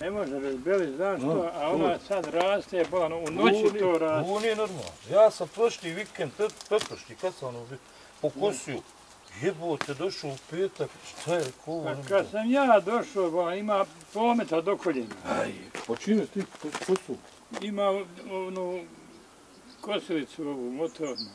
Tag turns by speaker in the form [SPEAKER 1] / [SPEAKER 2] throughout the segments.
[SPEAKER 1] Ne može razbeli, znaš što, a ona sad raste, u noći to raste.
[SPEAKER 2] Ovo nije normalno. Ja sam prošli vikend, pretprošli, kad sam pokosio, jebote, došao u petak, šta je ovo?
[SPEAKER 1] Kad sam ja došao, ima pometa do koljena.
[SPEAKER 2] Aj, počine ti kosu?
[SPEAKER 1] Ima onu kosilicu ovu, motornu.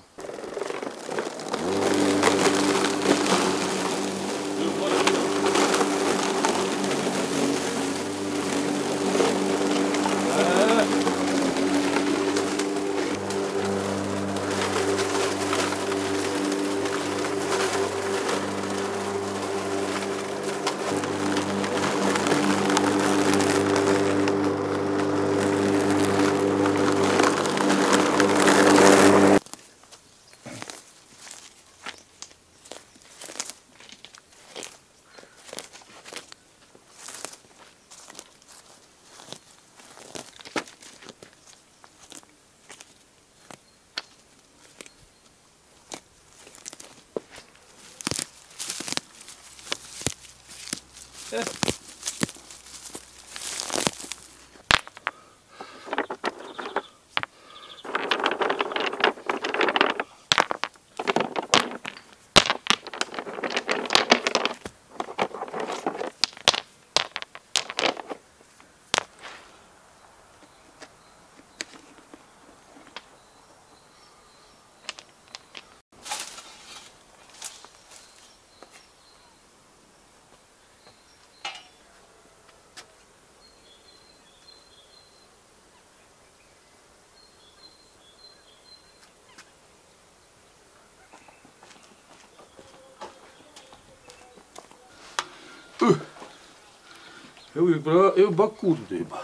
[SPEAKER 2] Evo bakudu deba.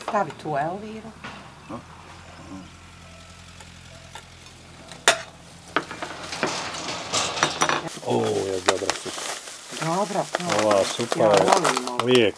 [SPEAKER 3] Stavi tu Elviru.
[SPEAKER 2] O, je dobra super.
[SPEAKER 3] Dobra, to.
[SPEAKER 2] Ova super,
[SPEAKER 3] Ja volim ovo.
[SPEAKER 2] lijek.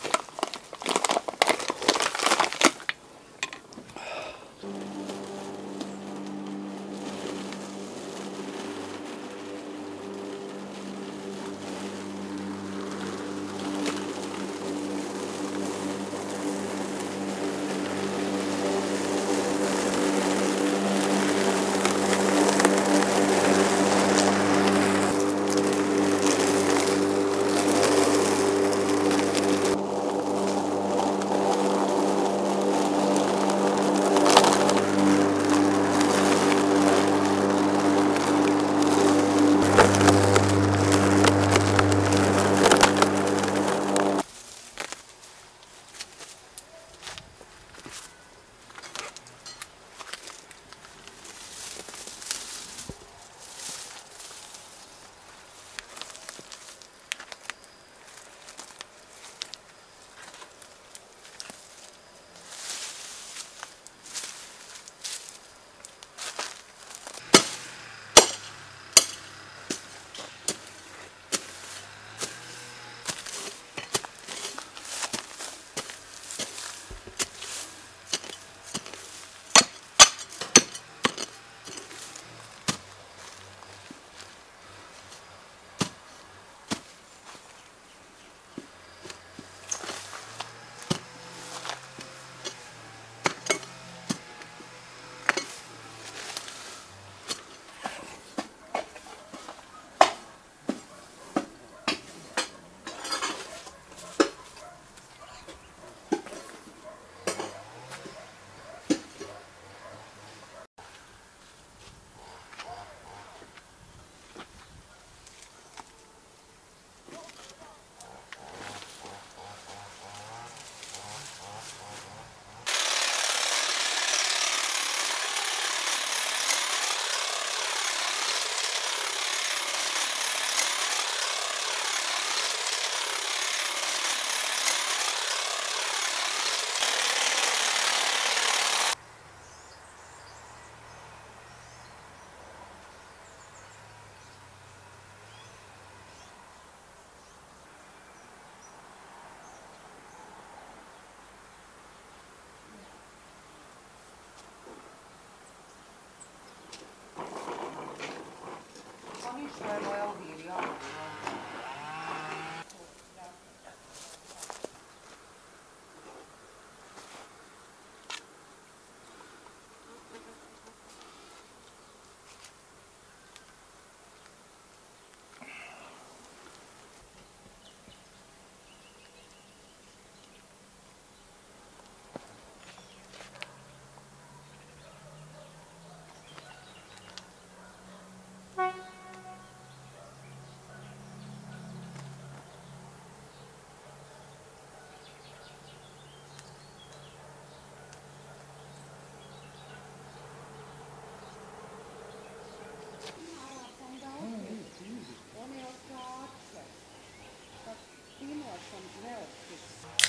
[SPEAKER 3] Imala sam neotkrić.